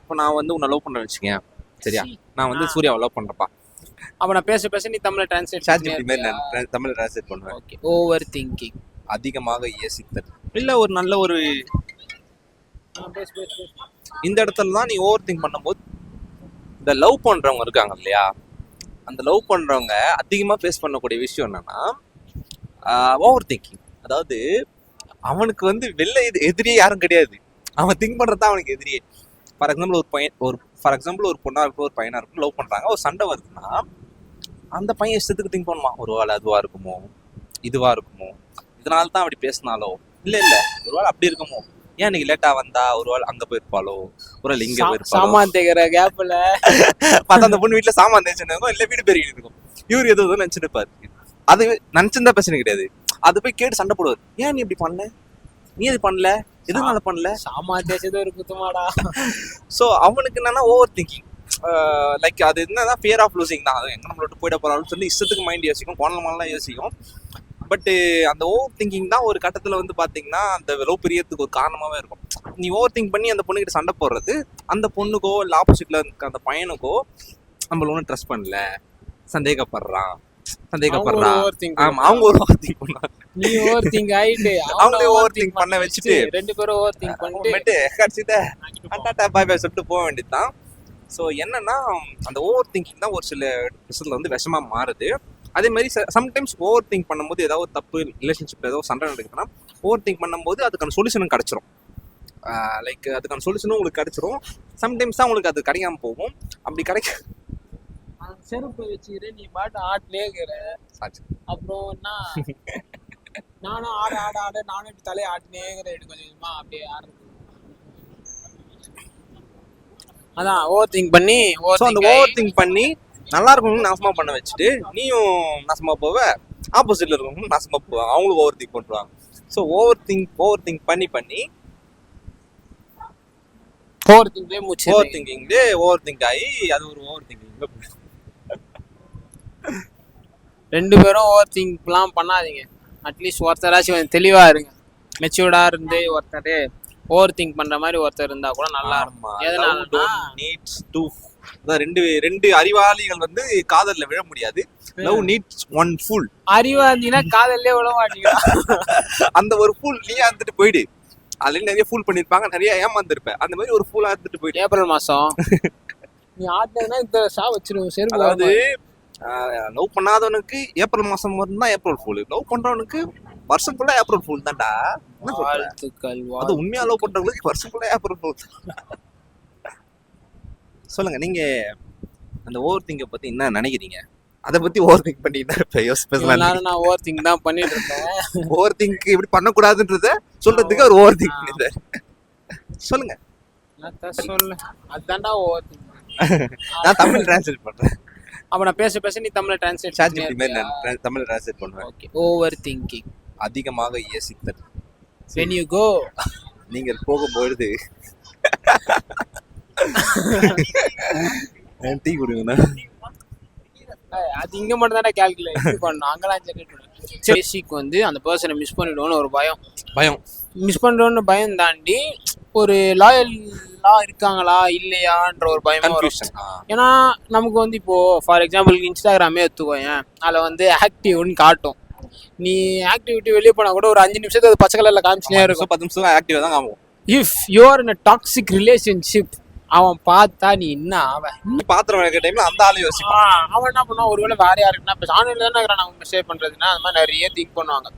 இப்போ நான் வந்து உன்னை லவ் பண்ணுறேன்னு வச்சுக்கேன், சரியா? நான் வந்து சூர்யாவை லவ் பண்ணுறப்பா. அப்ப நான் பேச பேச நீ தமிழ்ல டிரான்ஸ்லேட் சாட்ஜிபிடி மாதிரி நான் தமிழ் ட்ரான்ஸ்லேட் பண்ணுவேன். ஓகே. Over thinking. அதிகமாக யோசித்தல் இல்லை ஒரு நல்ல ஒரு பேசு பேசு பேசு. இந்த இடத்துல தான் நீ ஓவர் திங்க் பண்ணும்போது இந்த லவ் பண்ணுறவங்க இருக்காங்க இல்லையா, அந்த லவ் பண்ணுறவங்க அதிகமாக ஃபேஸ் பண்ணக்கூடிய விஷயம் என்னன்னா ஓவர் திங்கிங். அதாவது அவனுக்கு வந்து வெளில எதிரியே யாரும் கிடையாது, அவன் திங்க் பண்ணுறது தான் அவனுக்கு எதிரியே. ஃபார் எக்ஸாம்பிள் ஒரு பொண்ணாக இருக்கட்டும் ஒரு பையனாக இருக்கட்டும் லவ் பண்ணுறாங்க, ஒரு சண்டை வருதுன்னா அந்த பையன் இஷ்டத்துக்கு திங்க் பண்ணுவான். ஒரு வேளை அதுவாக இருக்குமோ, இதுவாக இருக்குமோ, இதனால தான் அப்படி பேசினாலோ, இல்லை ஒரு வேளை அப்படி இருக்குமோ, ஏன் இன்னைக்கு லேட்டாக வந்தா, ஒரு வேளை அங்கே போயிருப்பாளோ, ஒரு வேளை இங்கே போயிருப்பாளோ, சாமான் தேக்கிற கேப்ல பார்த்தா அந்த பொண்ணு வீட்டில் சாமான் தேய்ச்சிட்டு இருக்கும், இல்லை வீடு பெருகிட்டு இருக்கும், இவர் எதுவும் நினச்சிட்டு இருப்பாரு. அது நினச்சிருந்தா பிரச்சனை கிடையாது, அது போய் கேட்டு சண்டை போடுவார். ஏன் நீ இப்படி பண்ணல, நீ இது பண்ணல, எதுனால பண்ணல, சாமான் தேய்ச்சது ஒரு குத்தமாடா. ஸோ அவனுக்கு என்னன்னா ஓவர் திங்கிங். லைக் அது என்னன்னா ஃபியர் ஆஃப் லூசிங் தான். அது எங்கே நம்மளோட போயிட போகிறாலும் சொல்லி இஷ்டத்துக்கு மைண்ட் யோசிக்கும், கோணமாலாம் யோசிக்கும். பட்டு அந்த ஓவர் திங்கிங் தான் ஒரு கட்டத்தில் வந்து பார்த்தீங்கன்னா அந்த லவ் பிரியத்துக்கு ஒரு காரணமாகவே இருக்கும். நீ ஓவர் திங்க் பண்ணி அந்த பொண்ணுக்கிட்ட சண்டை போடுறது, அந்த பொண்ணுக்கோ இல்லை ஆப்போசிட்டில் இருக்க அந்த பையனுக்கோ நம்மள ஒன்றும் ட்ரஸ்ட் பண்ணல, சந்தேகப்படுறான். ஆமா, அவங்க ஒரு ஓவர் திங்க் பண்ணுவாங்க, நீ ஓவர் திங்க் ஆயிட்டு அவங்களே ஓவர் திங்க் பண்ண வச்சுட்டு ரெண்டு பேரும் ஓவர் திங்க் பண்ணிட்டு கடிச்சிட்டு டாடா பை பை சொல்லிட்டு போக வேண்டியதுதான். ஸோ என்னன்னா அந்த ஓவர் திங்கிங் தான் ஒரு சில விஷயத்துல வந்து விஷமா மாறுது. அதே மாதிரி சம்டைம்ஸ் ஓவர் திங்க் பண்ணும்போது ஏதாவது ஒரு தப்பு ரிலேஷன்ஷிப் ஏதோ சண்டை நடக்குதுன்னா ஓவர் திங்க் பண்ணும்போது அதுக்கான சொல்யூஷனும் கிடைச்சிரும். லைக் அதுக்கான சொல்யூஷனும் உங்களுக்கு கிடைச்சிரும். சம்டைம்ஸ் தான் உங்களுக்கு அது கிடைக்காம போகும். அப்படி கிடைக்க செருப்பு வச்சுக்கிறேன், நீ பாட்டு ஆட்டிலே இருக்கிற. அப்புறம் என்ன, நானும் ஆட ஆட ஆட நானும் இப்படி தலையை ஆட்டினே இருக்கிறேன் கொஞ்சமா அப்படியே ஆடுறது. அதான் ஓவர் திங்க் பண்ணி அந்த ஓவர் திங்க் பண்ணி நல்லா இருக்கவங்க நாசமா பண்ண வச்சுட்டு நீயும் நாசமா போவ, ஆப்போசிட்ல இருக்கவங்க நாசமா போவாங்க, அவங்களும் ஓவர் திங்க் பண்ணுவாங்க. ஸோ ஓவர் திங்க் பண்ணி ஓவர் திங்கிங்லே ஓவர் திங்க் ஆகி அது ஒரு ஓவர் திங்கிங். ரெண்டு பேரும் ஓவர் திங்க்லாம் பண்ணாதீங்க. அட்லீஸ்ட் ஒருத்தராச்சும் கொஞ்சம் தெளிவா இருங்க, மெச்சூர்டா இருந்து ஒருத்தர் ஓவர் திங்க் பண்ற மாதிரி ஒருத்தர் இருந்தா கூட நல்லா இருக்கும். எதனால ரெண்டு அறிவாளிகள் வந்து காதல்ல விழ முடியாது. Love needs one fool. அறிவாளினா காதல்லே விழ மாட்டீங்க. அந்த ஒரு ஃபுல் நீயா இருந்துட்டு போயிடு. அதுல நிறைய ஃபுல் பண்ணிருப்பாங்க, நிறைய ஏமாந்துருப்பேன். அந்த மாதிரி ஒரு ஃபுல்லா இருந்துட்டு போயிடு. ஏப்ரல் மாசம் நீ ஆட்டினா இந்த ஷா வச்சிருவோம். சரி, அதாவது லவ் பண்ணாதவனுக்கு ஏப்ரல் மாசம் தான் ஏப்ரல் ஃபுல், லவ் பண்றவனுக்கு வருஷம் ஃபுல்லா ஏப்ரல் ஃபுல் தான்டா. அது உண்மையா லவ் பண்றவங்களுக்கு வருஷம் ஃபுல்லா ஏப்ரல் ஃபுல். சொல்லுங்க, நீங்க அந்த ஓவர் திங்க பத்தி என்ன நினைக்கிறீங்க? அதை பத்தி ஓவர் திங்க் பண்ணிட்டு யோசிப்பேன். நான் ஓவர் திங்க் தான் பண்ணிட்டு இருக்கேன். ஓவர் திங்க் இப்படி பண்ணக்கூடாதுன்றத சொல்றதுக்கு ஒரு ஓவர் திங்க் பண்ணிட்டாரு. சொல்லுங்க. சொல்லு, அதுதான்டா ஓவர் திங்க். நான் தமிழ் டிரான்ஸ்லேட் பண்றேன். அப்ப நான் பேச பேச நீ தமிழ்ல டிரான்ஸ்லேட் சாட்ஜிபிடி மாதிரி நான் தமிழ் டிரான்ஸ்லேட் பண்ணுவேன். ஓகே. ஓவர் திங்கிங், அதிகமாக யோசித்தல். when you go, நீங்கள் போகும்பொழுது டீ குடுங்கண்ணா. அது இங்க மட்டும் தானே கால்குலேட் பண்ணணும், அங்கெல்லாம் ஜெனரேட் பண்ணணும். பேசிக் வந்து அந்த பர்சனை மிஸ் பண்ணிடுவோன்னு ஒரு பயம் மிஸ் பண்றோன்னு பயம் தாண்டி ஒரு லாயலா இருக்காங்களா இல்லையான்ற ஒரு பயம். ஏன்னா நமக்கு வந்து இப்போ ஃபார் எக்ஸாம்பிள் இன்ஸ்டாகிராமே எடுத்துக்கோங்க, அதில் வந்து ஆக்டிவ்னு காட்டும். நீ ஆக்டிவிட்டி வெளியே போனா கூட ஒரு 5 நிமிஷத்துக்கு அது பச்சை கலர்ல காமிச்சுனே இருக்கும். 10 நிமிஷம் ஆக்டிவா தான் காமிக்கும். If you are in a toxic relationship, அவன் பார்த்தா நீ என்ன அவன் பாத்திரம் வைக்கிற டைம்ல அந்த ஆளு யோசிப்பான். அவன் என்ன பண்ணுவான், ஒருவேளை வேற யாருக்குன்னா இப்போ ஆன்லைன்ல தானே இருக்கிறான் அவங்க மெசேஜ் பண்றதுன்னா அந்த மாதிரி நிறைய திங்க் பண்ணுவாங்க.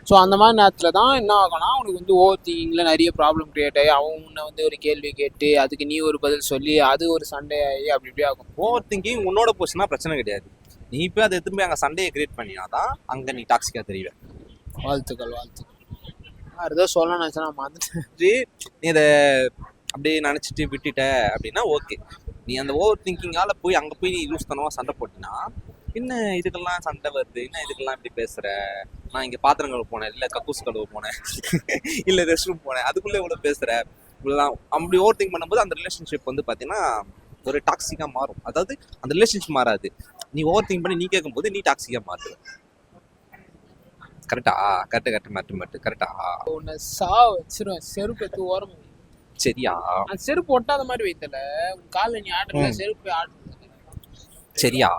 ஸோ அந்த மாதிரி நேரத்தில் தான் என்ன ஆகும்னா அவனுக்கு வந்து ஓவர் திங்கிங்கில் நிறைய ப்ராப்ளம் கிரியேட் ஆகி அவன் உன்னை வந்து ஒரு கேள்வி கேட்டு அதுக்கு நீ ஒரு பதில் சொல்லி அது ஒரு சண்டே ஆகி அப்படி இப்படி ஆகும். ஓவர் திங்கிங் உன்னோட போச்சுன்னா பிரச்சனை கிடையாது, நீ இப்போ அதை எடுத்துட்டு போய் அங்கே சண்டையை கிரியேட் பண்ணினாதான் அங்கே நீ டாக்ஸிக்காக தெரியுவேன். வாழ்த்துக்கள். வேறு ஏதோ சொல்ல நினச்சா நான் மாற்றிட்டேன். நீ இதை அப்படியே நினச்சிட்டு விட்டுட்ட அப்படின்னா ஓகே. நீ அந்த ஓவர் திங்கிங்கால போய் அங்கே போய் நீ லூஸ் தனமாக சண்டை போட்டினா என்ன இதுக்கெல்லாம் சண்டை வருது, என்ன இதுக்கெல்லாம் இப்படி பேசுற, நான் இங்கே பாத்திரம் கழுவ போனேன், இல்லை கக்கூஸ் கழுவ போனேன், இல்லை ரெஸ்ட் ரூம் போனேன், அதுக்குள்ளே இவ்வளோ பேசுற இவ்வளோதான். அப்படி ஓவர் திங்க் பண்ணும்போது அந்த ரிலேஷன்ஷிப் வந்து பார்த்தீங்கன்னா ஒரு டாக்ஸிக்காக மாறும். அதாவது அந்த ரிலேஷன்ஷிப் மாறாது, நீ ஓவர் திங்க் பண்ணி நீ கேட்கும்போது நீ டாக்ஸிக்காக மாறுது. கரெக்டா? கரெக்டு கரெக்டு கரெக்டா? உன்னை சா வச்சிருவேன் செருப்பு எடுத்து ஓரம். சரியா அந்த செருப்பு ஒட்டாத மாதிரி வைத்தல உன் காலில் நீ ஆடுற செருப்பு ஆடு. சரியா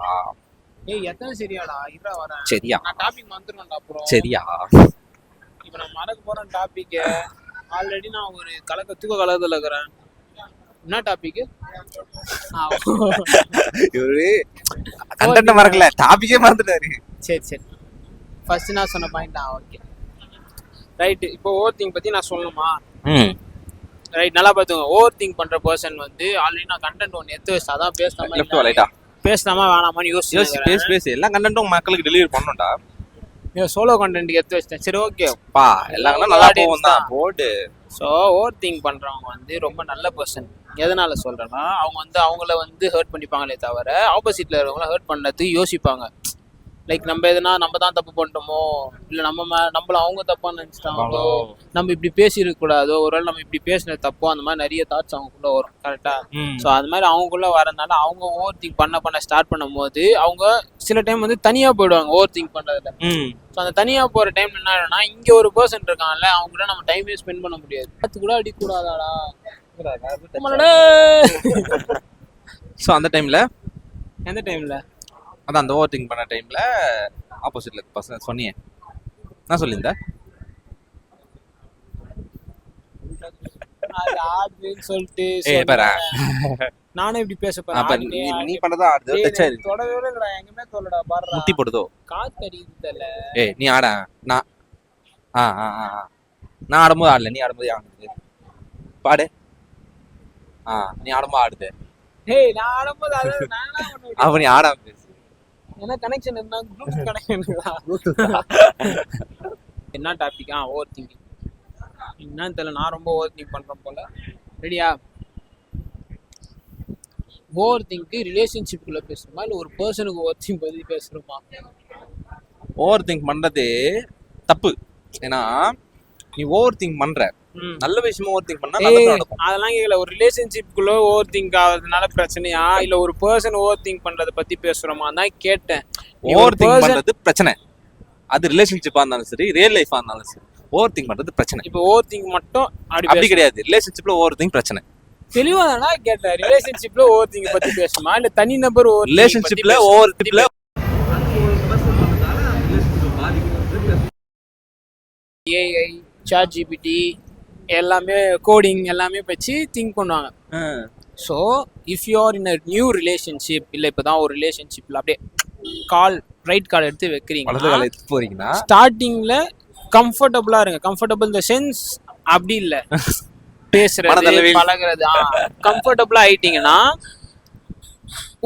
ஏய் எத்தனை சரியாடா இருடா வரேன். சரியா நான் டாபிக் வந்துருவேன்டா அப்புறம். சரியா இப்போ நான் மறக்க போறேன் டாபிக். ஆல்ரெடி நான் ஒரு தூக்க கலகத்துல இருக்கிறேன். என்ன டாபிக்? இவரு கண்டென்ட் மறக்கல, டாபிக்கே மறந்துட்டாரு. சரி ஃபர்ஸ்ட் நான் சொன்ன பாயிண்டா? Okay right. இப்போ ஓவர் திங்க் பத்தி நான் சொல்லணுமா? ரைட், நல்லா பார்த்துங்க. ஓவர் திங்க் பண்ற பர்சன் வந்து ஆல்ரெடி நான் கண்டென்ட் ஒன்று எடுத்து வச்சு அதான் பேசலாமா வேணாமான்னு யோசிச்சு பேசு எல்லா கண்டென்ட்டும் மக்களுக்கு டெலிவரி பண்ணணும்டா. சோலோ கண்டென்ட் எடுத்து வச்சிட்டேன். சரி ஓகேப்பா, எல்லாம் நல்லா போகும் தான் போடு. ஸோ ஓவர் திங்க் பண்றவங்க வந்து ரொம்ப நல்ல பர்சன். எதனால சொல்றேன்னா, அவங்க வந்து அவங்கள வந்து ஹர்ட் பண்ணிப்பாங்களே தவிர ஆப்போசிட்ல இருக்கவங்கள ஹர்ட் பண்ணதுக்கு யோசிப்பாங்க. லைக் நம்ம எதுனா நம்ம தான் தப்பு பண்ணிட்டோமோ, இல்லை நம்மள அவங்க தப்பா நினைச்சிட்டாங்களோ, நம்ம இப்படி பேசியிருக்க கூடாதோ, ஒருவேளை நம்ம இப்படி பேசினது தப்போ, அந்த மாதிரி நிறைய தாட்ஸ் அவங்களுக்குள்ள வரும். கரெக்டா? ஸோ அது மாதிரி அவங்களுக்குள்ள வரதுனால அவங்க ஓவர் திங்க் பண்ண ஸ்டார்ட் பண்ணும் போது அவங்க சில டைம் வந்து தனியா போயிடுவாங்க ஓவர் திங்க் பண்றதுல. ஸோ அந்த தனியா போற டைம் என்ன ஆகும்னா, இங்க ஒரு பர்சன் இருக்காங்கல்ல, அவங்க கூட நம்ம டைமே ஸ்பெண்ட் பண்ண முடியாது. அது கூட அடிக்கூடாதாடா. ஸோ அந்த டைம்ல எந்த டைம்ல? அதான் அந்த ஓவர் திங்க் பண்ண டைம்ல ஆப்போசிட்ல பசங்க சொன்னீங்க, நான் சொல்லியிருந்தேன் சொல்லிட்டு நானும் இப்படி பேச நீ பண்ணதா எங்கமே தோலடா பாரு முட்டி போடுதோ காத்து அடிக்குதுல. நீ ஆட நான் ஆடும்போது ஆடல, நீ ஆடும்போது ஆடுது பாடு. நீ ஆடும்போது ஆடுது. நான் ஆடும்போது அப்ப நீ ஆடாம பேசு. என்ன கனெக்ஷன் என்ன ப்ளூடூத் கனெக்ஷன்? என்ன டாபிக்? Over thinking. என்னன்னு தெரியல, நான் ரொம்ப ஓவர் திங்க் பண்றேன் போல. ரெடியா? ஓவர் திங்க் ரிலேஷன்ஷிப்குள்ள பேசுறோமா இல்ல ஒரு பர்சனுக்கு ஓவர் திங்க் பத்தி பேசுறோமா? ஓவர் திங்க் பண்றது தப்பு. ஏன்னா நீ ஓவர் திங்க் பண்ற நல்ல விஷயமா ஓவர் திங்க் பண்ணா நல்லது நடக்கும். அதெல்லாம் கேட்கல. ஒரு ரிலேஷன்ஷிப்குள்ள ஓவர் திங்க் ஆகுறதுனால பிரச்சனையா இல்ல ஒரு பர்சன் ஓவர் திங்க் பண்றத பத்தி பேசுறோமா தான் கேட்டேன். ஓவர் திங்க் பண்றது பிரச்சனை. அது ரிலேஷன்ஷிப்பா இருந்தாலும் சரி, ரியல் லைஃபா இருந்தாலும் சரி, ஓவர் திங்க் பண்றது பிரச்சனை. இப்போ ஓவர் திங்க் மட்டும் அப்படி கிடையாது. ரிலேஷன்ஷிப்ல ஓவர் திங்க் பிரச்சனை. தெளிவா தானா கேட்டேன். ரிலேஷன்ஷிப்ல ஓவர் திங்க் பத்தி பேசுமா இல்ல தனி நபர் ஓவர் ரிலேஷன்ஷிப்ல ஓவர் திங்க்ல ஏஐ ChatGPT எல்லாமே கோடிங் எல்லாமே வச்சு திங்க் பண்ணுவாங்க. So if you are in a new relationship, இல்லை இப்போ தான் ஒரு ரிலேஷன்ஷிப்பில் அப்படியே ரைட் கார்டு எடுத்து வைக்கிறீங்கன்னா ஸ்டார்டிங்கில் கம்ஃபர்டபுளாக இருங்க. கம்ஃபர்டபுள் இந்த சென்ஸ் அப்படி இல்லை, பேசுறது பழகிறது. கம்ஃபர்டபுளாக ஆயிட்டீங்கன்னா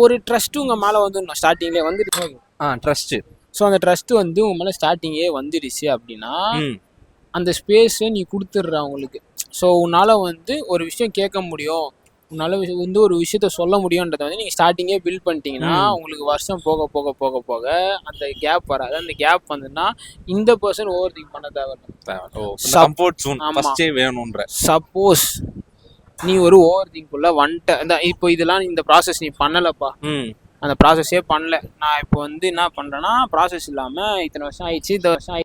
ஒரு ட்ரஸ்ட் உங்கள் மேலே வந்துடணும். ஸ்டார்டிங்லேயே வந்துடுச்சு ட்ரஸ்ட்டு. ஸோ அந்த ட்ரஸ்ட் வந்து உங்கள் மேலே ஸ்டார்டிங்கே வந்துடுச்சு அப்படின்னா அந்த ஸ்பேஸை நீ கொடுத்துட்ற அவங்களுக்கு. ஸோ உன்னால் வந்து ஒரு விஷயம் கேட்க முடியும், உன்னால் வந்து ஒரு விஷயத்த சொல்ல முடியுன்றதை வந்து நீங்கள் ஸ்டார்டிங்கே பில்ட் பண்ணிட்டீங்கன்னா உங்களுக்கு வருஷம் போக போக போக போக அந்த கேப் வராது. அந்த கேப் வந்துன்னா இந்த பர்சன் ஓவர் திங்க் பண்ண தேவை. சப்போஸ் நீ ஒரு ஓவர் திங்க்குள்ள வந்துட்ட, இப்போ இதெல்லாம் இந்த ப்ராசஸ் நீ பண்ணலப்பா, அந்த ப்ராசஸே பண்ணல. நான் இப்போ வந்து என்ன பண்ணுறேன்னா, ப்ராசஸ் இல்லாமல் இத்தனை வருஷம் ஆயிடுச்சு, இந்த வருஷம்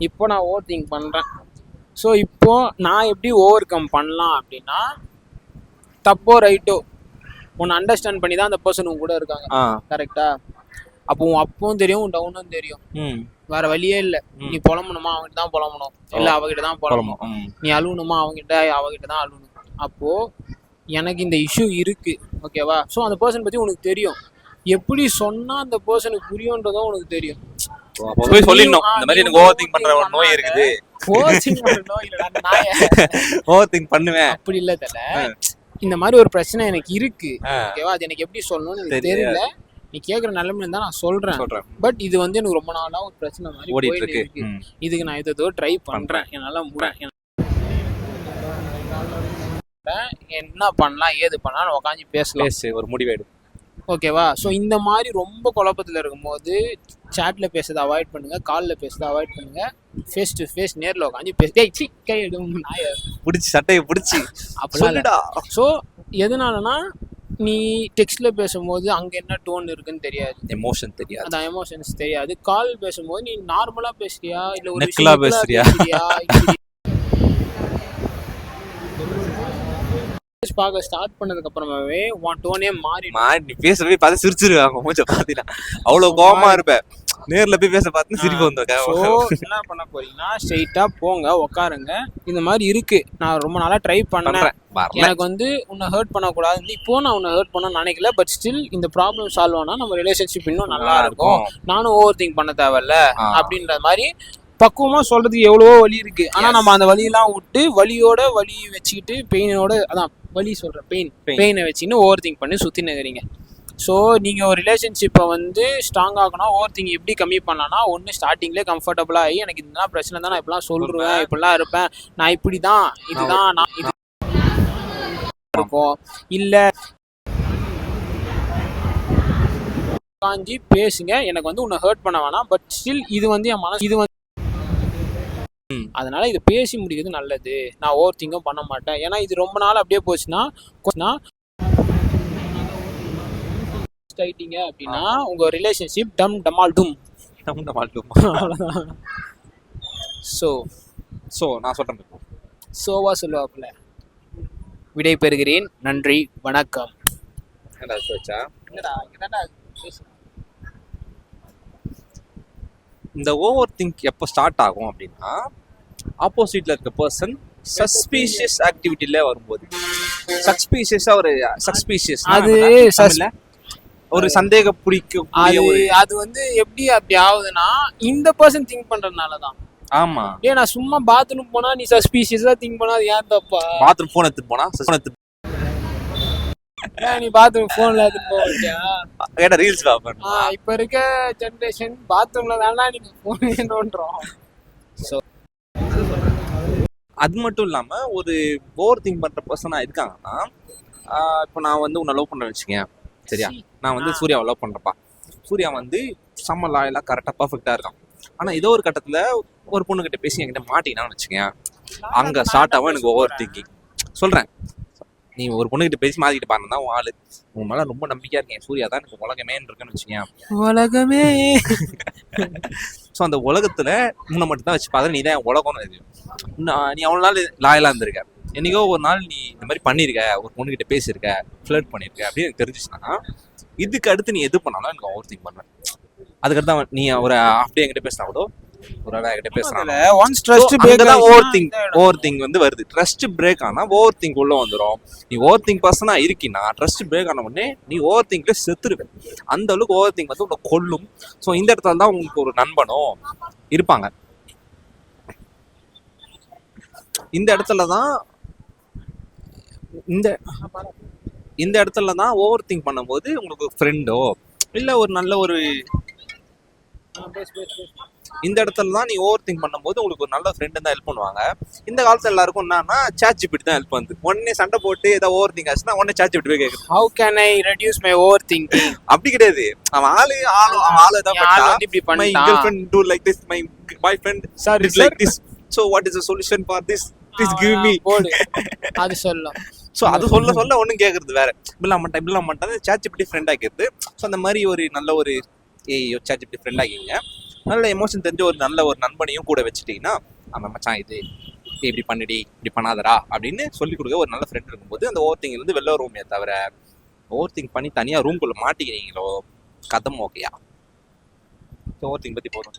இப்போ நான் ஓவர் திங்க் பண்ணுறேன். ஸோ இப்போ நான் எப்படி ஓவர் கம் பண்ணலாம் அப்படின்னா, தப்போ ரைட்டோ உன்னை அண்டர்ஸ்டாண்ட் பண்ணி தான் அந்த பர்சன் உன் கூட இருக்காங்க. கரெக்டா? அப்போ உன் அப்பவும் தெரியும், உன் டவுனும் தெரியும். வேற வழியே இல்லை. நீ புலம்பணுமா அவங்ககிட்ட தான் புலம்பணும், இல்லை அவகிட்ட தான் புலம்பணும். நீ அழுவணுமா அவகிட்ட தான் அழுவணும். அப்போ எனக்கு இந்த இஷ்யூ இருக்கு, ஓகேவா? ஸோ அந்த பர்சன் பற்றி உனக்கு தெரியும். எப்படி சொன்னா அந்த பர்சனுக்கு புரியுன்றதும் உனக்கு தெரியும். சொல்லிடணும், இந்த மாதிரி எனக்கு ஓவர் திங்க் பண்ற ஒரு நோய் இருக்குது, ஓவர் திங்க் பண்ணுவேன் அப்படி இல்ல தல. இந்த மாதிரி ஒரு பிரச்சனை எனக்கு இருக்கு, ஓகேவா? அது எனக்கு எப்படி சொல்லணும்னு எனக்கு தெரியல. நீ கேக்குற நிலைமையில தான் நான் சொல்றேன். பட் இது வந்து எனக்கு ரொம்ப நாளா ஒரு பிரச்சனை மாதிரி ஓடிட்டு இருக்கு. இதுக்கு நான் ஏதோ ட்ரை பண்றேன், என்னால என்ன பண்ணலாம் ஏது பண்ணலாம் உட்காந்து பேசலாம், ஒரு முடிவெடு, ஓகேவா? ஸோ இந்த மாதிரி ரொம்ப குழப்பத்தில் இருக்கும்போது சேட்டில் பேசுறதை அவாய்ட் பண்ணுங்க, காலில் பேசுறதை அவாய்ட் பண்ணுங்க, ஃபேஸ் டு ஃபேஸ் நேரில் உட்காந்து பேசி கை எடுக்கும் நாயை பிடிச்சி சட்டையை பிடிச்சி அப்படிலாம். ஸோ எதனாலனா நீ டெக்ஸ்ட்டில் பேசும்போது அங்கே என்ன டோன் இருக்குன்னு தெரியாது, எமோஷன் தெரியாது, அதான் எமோஷன்ஸ் தெரியாது. கால் பேசும்போது நீ நார்மலாக பேசுறியா இல்லை ஒரு நெக்லா பேசுறியா, பார்க்க ஸ்டார்ட் பண்ணதுக்கு அப்புறமாவே உன் டோனே மாறி நீ பேசுறவே பார்த்து சிரிச்சிருவாங்க மூச்ச பாத்தீங்கன்னா அவ்வளவு கோவமா இருப்ப. நேர்ல போய் பேச பார்த்து சிரிப்பு வந்து என்ன பண்ண போறீங்கன்னா ஸ்ட்ரெயிட்டா போங்க உட்காருங்க. இந்த மாதிரி இருக்கு, நான் ரொம்ப நாளா ட்ரை பண்ணேன், எனக்கு வந்து உன்னை ஹர்ட் பண்ணக்கூடாது, இப்போ நான் உன்னை ஹர்ட் பண்ண நினைக்கல, பட் ஸ்டில் இந்த ப்ராப்ளம் சால்வ் ஆனா நம்ம ரிலேஷன்ஷிப் இன்னும் நல்லா இருக்கும், நானும் ஓவர் திங்க் பண்ண தேவையில்ல அப்படின்ற மாதிரி பக்குவமா சொல்றதுக்கு எவ்வளவோ வழி இருக்கு. ஆனா நம்ம அந்த வழியெல்லாம் விட்டு வலி வச்சுக்கிட்டு பெயினோட அதான் வலி சொல்றேன் பெயினை வச்சுன்னு ஓவர் திங்க் பண்ணி சுத்தி நகரீங்க. ஸோ நீங்கள் ஒரு ரிலேஷன்ஷிப்பை வந்து ஸ்ட்ராங் ஆகணும், ஓவர் திங்க் எப்படி கம்மி பண்ணலாம்னா, ஒன்று ஸ்டார்டிங்லேயே கம்ஃபர்டபுளாக ஆகி எனக்கு இதெல்லாம் பிரச்சனை தான், நான் இப்படிலாம் சொல்லுவேன், இப்படிலாம் இருப்பேன், நான் இப்படி தான், இதுதான் நான் இது இருக்கும் இல்லை காஞ்சி பேசுங்க, எனக்கு வந்து உன்னை ஹர்ட் பண்ண வேணாம், பட் ஸ்டில் இது வந்து என் மனசு இது வந்து அதனால இது பேசி முடிக்கிறது நல்லது, நான் ஓவர் திங்கும் பண்ண மாட்டேன். ஏன்னா இது ரொம்ப நாள் அப்படியே போச்சுன்னா ஆயிட்டீங்க அப்படின்னா உங்க ரிலேஷன்ஷிப் டம் டமால் டும். ஸோ நான் சொல்றேன் சோவா சொல்லுவாப்புல. விடை பெறுகிறேன், நன்றி, வணக்கம். இந்த ஓவர் திங்க் எப்போ ஸ்டார்ட் ஆகும் அப்படின்னா, ஆப்போசிட்ல இருக்க பர்சன் சஸ்பீஷியஸ் ஆக்டிவிட்டில வரும்போது, சஸ்பீஷியஸ் அது ஒரு சந்தேக பிடிக்க அது வந்து எப்படி அப்படி ஆகுதுன்னா இந்த பர்சன் திங்க் பண்றதுனாலதான். ஆமா, ஏன் நான் சும்மா பாத்ரூம் போனா நீ சஸ்பீஷியஸா திங்க் பண்ணா அது ஏன் தப்பா? பாத்ரூம் போன் எடுத்து போனா நீ பாத்ரூம் போன்ல எடுத்து போவியா? கேட்ட ரீல்ஸ் பாப்பேன். இப்ப இருக்க ஜெனரேஷன் பாத்ரூம்ல தானா நீங்க போன் நோன்றோம். சோ அது மட்டும் இல்லாம ஒரு ஓவர் திங்க் பண்ற பர்சனா இருக்காங்கன்னா, இப்போ நான் வந்து உன்னை லவ் பண்றேன்னு வச்சுக்கேன், சரியா? நான் வந்து சூர்யாவை லவ் பண்றப்பா, சூர்யா வந்து செம்ம லாயலா கரெக்டா பர்ஃபெக்டா இருக்கான். ஆனா ஏதோ ஒரு கட்டத்துல ஒரு பொண்ணு கிட்ட பேசி என்கிட்ட மாட்டினான்னு வச்சுக்கேன், அங்க ஸ்டார்ட் ஆகும் எனக்கு ஓவர் திங்கிங். சொல்றேன், நீ ஒரு பொண்ணுகிட்ட பேசி மாத்திக்கிட்டு பாருன்னா உன் ஆளு உன் மேல ரொம்ப நம்பிக்கையா இருக்கேன், சூர்யா தான் எனக்கு உலகமே இருக்குன்னு வச்சுக்கேன், உலகமே. ஸோ அந்த உலகத்துல முன்ன மட்டும் தான் வச்சு பார்த்து நீ தான் என் உலகம்னு இது. நீ அவ்வளோ நாள் லாயலா இருந்திருக்க, என்னைக்கோ ஒரு நாள் நீ இந்த மாதிரி பண்ணியிருக்க, ஒரு பொண்ணுகிட்ட பேசியிருக்க, ஃப்ளர்ட் பண்ணியிருக்க அப்படின்னு எனக்கு தெரிஞ்சிச்சுன்னா, இதுக்கு அடுத்து நீ எது பண்ணாலும் எனக்கு ஓவர் திங்க் பண்ணுவேன். அதுக்கடுத்து தான் நீ ஒரு அப்படியே என்கிட்ட பேசினா கூட ஒரு வேலை என்கிட்ட பேசுறாங்க, ஓவர் திங்க் வந்து வருது. ட்ரஸ்ட் பிரேக் ஆனா ஓவர் திங்க் உள்ள வந்துடும். நீ ஓவர் திங்க் பர்சனா இருக்கினா ட்ரஸ்ட் பிரேக் ஆன உடனே நீ ஓவர் திங்க்ல செத்துருவேன். அந்த அளவுக்கு ஓவர் திங்க் வந்து உன்னை கொல்லும். ஸோ இந்த இடத்துல தான் உங்களுக்கு ஒரு நண்பனும் இருப்பாங்க. இந்த இடத்துல தான் ஓவர் திங்க் பண்ணும்போது உங்களுக்கு ஃப்ரெண்டோ இல்ல ஒரு நல்ல ஒரு இந்த இடத்துல தான் நீ ஓவர் திங்க் பண்ணும்போது உங்களுக்கு ஒரு நல்ல ஃப்ரெண்டு தான் ஹெல்ப் பண்ணுவாங்க. இந்த காலத்துல எல்லாருக்கும் என்னன்னா ChatGPT தான் ஹெல்ப் பண்ணுது. உடனே சண்டை போட்டு ஏதாவது ஓவர் திங்க் ஆச்சுன்னா உடனே ChatGPT போய் கேக்குது, how can I reduce my overthinking? அப்படி கிடையாது. அவன் ஆளு தான் my girlfriend do like this, my boyfriend did like this, so what is the solution for this, please give me. அது சொல்லும். ஸோ அது சொல்ல ஒன்றும் கேட்கறது வேற, இப்படிலாம் மாட்டேன் ChatGPT ஃப்ரெண்ட் ஆக்கிடுது. ஸோ அந்த மாதிரி ஒரு நல்ல ஒரு ChatGPT ஃப்ரெண்ட் ஆகிங்க, நல்ல எமோஷன் தெரிஞ்ச ஒரு நல்ல ஒரு நண்பனையும் கூட வச்சுட்டீங்கன்னா, அவன் மச்சான் இது இப்படி பண்ணிடி இப்படி பண்ணாதரா அப்படின்னு சொல்லி கொடுக்க ஒரு நல்ல ஃப்ரெண்ட் இருக்கும்போது அந்த ஓவர் திங்க்ல இருந்து வெளில வருவோமே தவிர, ஓவர் திங்க் பண்ணி தனியாக ரூம்குள்ளே மாட்டிக்கிறீங்களோ கதம் ஓகேயா? ஓவர் திங்க் பற்றி போகிறோம்.